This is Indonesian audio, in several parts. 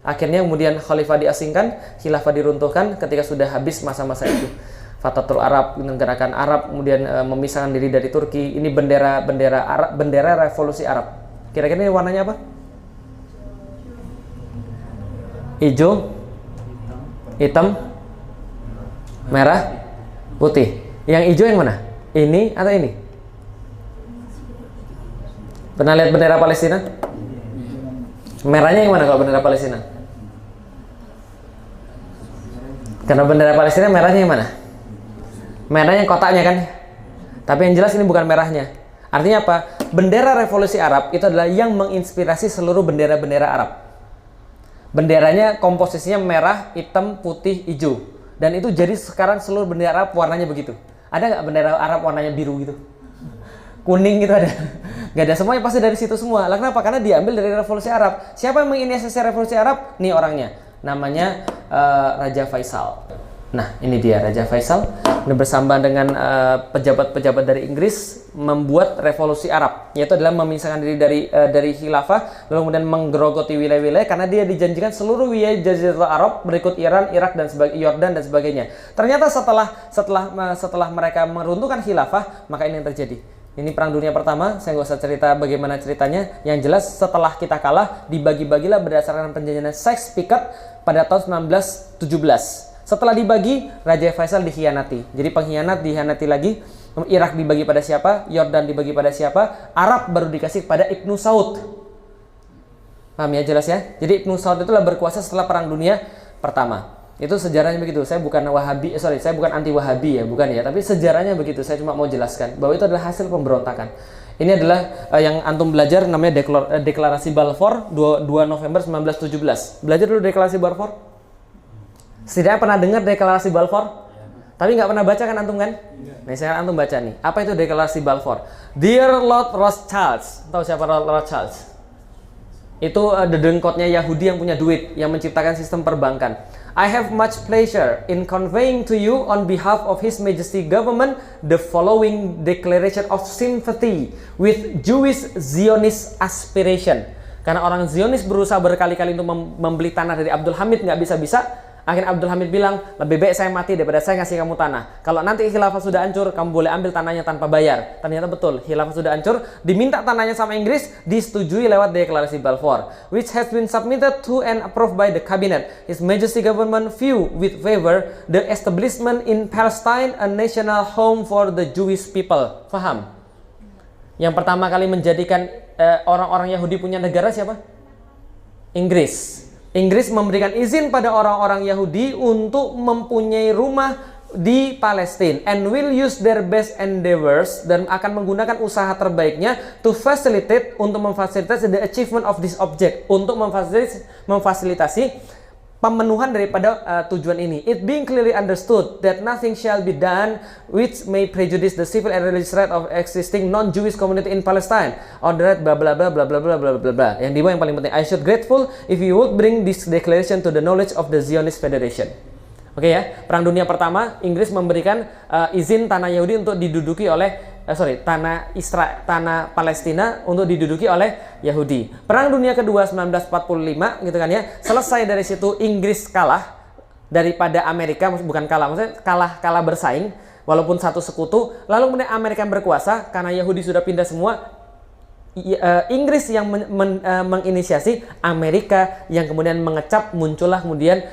Akhirnya kemudian khalifah diasingkan, khilafah diruntuhkan ketika sudah habis masa-masa itu. Fatatul Arab, gerakan Arab, kemudian memisahkan diri dari Turki. Ini bendera Arab, bendera revolusi Arab. Kira-kira ini warnanya apa? Hijau, hitam, merah, putih. Yang hijau yang mana? Ini atau ini? Pernah lihat bendera Palestina? Merahnya yang mana kalau bendera Palestina? Karena bendera Palestina merahnya yang mana? Merahnya kotaknya kan? Tapi yang jelas ini bukan merahnya. Artinya apa? Bendera revolusi Arab itu adalah yang menginspirasi seluruh bendera-bendera Arab. Benderanya komposisinya merah, hitam, putih, hijau. Dan itu jadi sekarang seluruh bendera Arab warnanya begitu. Ada nggak bendera Arab warnanya biru gitu? Kuning gitu ada? Nggak ada, semuanya pasti dari situ semua. Lah kenapa? Karena diambil dari revolusi Arab. Siapa yang menginisiasi revolusi Arab? Nih orangnya. Namanya Raja Faisal. Nah, ini dia Raja Faisal. Ini bersama dengan pejabat-pejabat dari Inggris membuat revolusi Arab, yaitu adalah memisahkan diri dari khilafah, lalu kemudian menggerogoti wilayah-wilayah karena dia dijanjikan seluruh wilayah Jazirah Arab berikut Iran, Irak dan Yordan dan sebagainya. Ternyata setelah mereka meruntuhkan khilafah, maka ini yang terjadi. Ini Perang Dunia Pertama, saya nggak usah cerita bagaimana ceritanya. Yang jelas setelah kita kalah, dibagi-bagilah berdasarkan perjanjian Sykes-Picot pada tahun 1917. Setelah dibagi, Raja Faisal dikhianati. Jadi pengkhianat dikhianati lagi. Irak dibagi pada siapa? Yordan dibagi pada siapa? Arab baru dikasih pada Ibnu Saud. Paham ya, jelas ya? Jadi Ibnu Saud itulah berkuasa setelah Perang Dunia Pertama. Itu sejarahnya begitu. Saya bukan saya bukan anti Wahabi ya, bukan ya. Tapi sejarahnya begitu. Saya cuma mau jelaskan bahwa itu adalah hasil pemberontakan. Ini adalah yang antum belajar namanya Deklarasi Balfour 2 November 1917. Belajar dulu Deklarasi Balfour. Setidaknya pernah dengar Deklarasi Balfour? Tapi nggak pernah baca kan antum kan? Nah, sekarang antum baca nih. Apa itu Deklarasi Balfour? Dear Lord Rothschild. Tahu siapa Lord Rothschild? Itu dedengkotnya Yahudi yang punya duit, yang menciptakan sistem perbankan. I have much pleasure in conveying to you on behalf of His Majesty Government the following declaration of sympathy with Jewish Zionist aspiration. Karena orang Zionis berusaha berkali-kali untuk membeli tanah dari Abdul Hamid, nggak bisa-bisa. Akhirnya Abdul Hamid bilang, lebih baik saya mati daripada saya ngasih kamu tanah. Kalau nanti khilafah sudah hancur, kamu boleh ambil tanahnya tanpa bayar. Ternyata betul, khilafah sudah hancur, diminta tanahnya sama Inggris, disetujui lewat Deklarasi Balfour, which has been submitted to and approved by the cabinet. His Majesty Government view with favor the establishment in Palestine a national home for the Jewish people. Faham? Yang pertama kali menjadikan orang-orang Yahudi punya negara siapa? Inggris. Inggris memberikan izin pada orang-orang Yahudi untuk mempunyai rumah di Palestina and will use their best endeavors, dan akan menggunakan usaha terbaiknya to facilitate, untuk memfasilitasi the achievement of this object, untuk memfasilitasi pemenuhan daripada tujuan ini. It being clearly understood that nothing shall be done which may prejudice the civil and religious right of existing non-Jewish community in Palestine, or the right bla bla bla bla bla bla bla bla bla. Yang di bawah yang paling penting, I should grateful if you would bring this declaration to the knowledge of the Zionist Federation. Oke ya, Perang Dunia Pertama, Inggris memberikan izin tanah Yahudi untuk diduduki oleh tanah Palestina untuk diduduki oleh Yahudi. Perang Dunia Kedua 1945 gitu kan ya. Selesai dari situ Inggris kalah daripada Amerika, bukan kalah, maksudnya kalah bersaing walaupun satu sekutu. Lalu kemudian Amerika berkuasa karena Yahudi sudah pindah semua. Inggris yang menginisiasi, Amerika yang kemudian mengecap, muncullah kemudian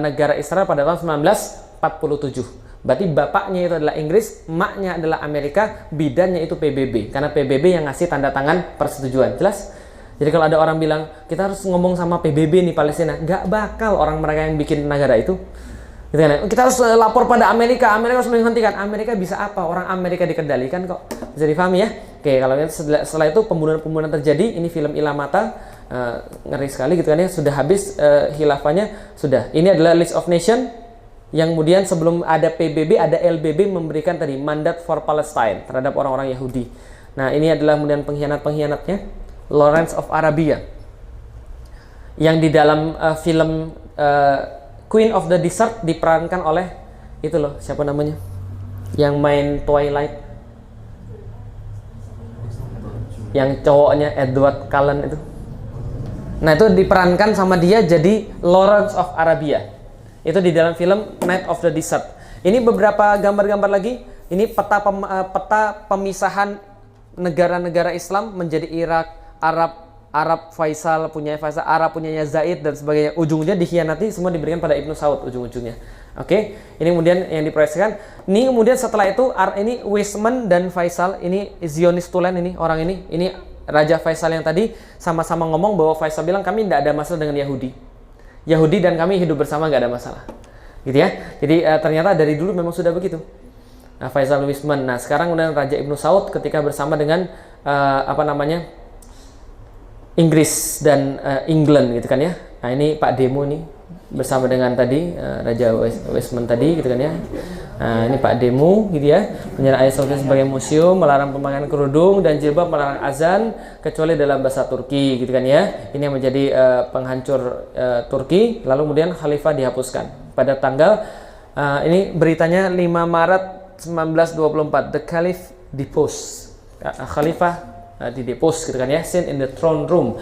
negara Israel pada tahun 1947. Berarti bapaknya itu adalah Inggris, emaknya adalah Amerika, bidannya itu PBB. Karena PBB yang ngasih tanda tangan persetujuan. Jelas? Jadi kalau ada orang bilang, kita harus ngomong sama PBB nih Palestina. Nggak bakal orang mereka yang bikin negara itu. Gitu kan? Kita harus lapor pada Amerika. Amerika harus menghentikan. Amerika bisa apa? Orang Amerika dikendalikan kok. Bisa difahami ya? Oke, kalau setelah itu pembunuhan terjadi. Ini film Ilamata. Ngeri sekali gitu kan ya. Sudah habis khilafahnya. Sudah. Ini adalah List of Nations. Yang kemudian sebelum ada PBB, ada LBB memberikan tadi mandat for Palestine terhadap orang-orang Yahudi. Nah, ini adalah kemudian pengkhianat-pengkhianatnya, Lawrence of Arabia. Yang di dalam film Queen of the Desert diperankan oleh itu loh, siapa namanya? Yang main Twilight. Yang cowoknya Edward Cullen itu. Nah, itu diperankan sama dia jadi Lawrence of Arabia. Itu di dalam film Night of the Desert. Ini beberapa gambar-gambar lagi. Ini peta pemisahan negara-negara Islam menjadi Irak, Arab Faisal punya Faisal, Arab punyanya Zaid dan sebagainya. Ujungnya dikhianati, semua diberikan pada Ibnu Saud ujung-ujungnya. Oke, ini kemudian yang diproyeksikan. Ini kemudian setelah itu ini Weizmann dan Faisal, ini Zionis Tulen, ini orang ini Raja Faisal yang tadi sama-sama ngomong bahwa Faisal bilang kami tidak ada masalah dengan Yahudi dan kami hidup bersama, nggak ada masalah, gitu ya. Jadi ternyata dari dulu memang sudah begitu. Nah, Faisal Weizmann. Nah, sekarang kemudian Raja Ibnu Saud ketika bersama dengan Inggris dan England, gitu kan ya. Nah, ini Pak Demo nih bersama dengan tadi Raja Weizmann tadi, gitu kan ya. Nah, ini Pak Demo, gitu ya. Menyerang Hagia Sophia sebagai museum, melarang pemakaian kerudung dan jilbab, melarang azan kecuali dalam bahasa Turki, gitu kan ya. Ini yang menjadi penghancur Turki. Lalu kemudian khalifah dihapuskan pada tanggal ini beritanya 5 Maret 1924, the Caliph deposed. Khalifah didepos, gitu kan ya, seen in the throne room.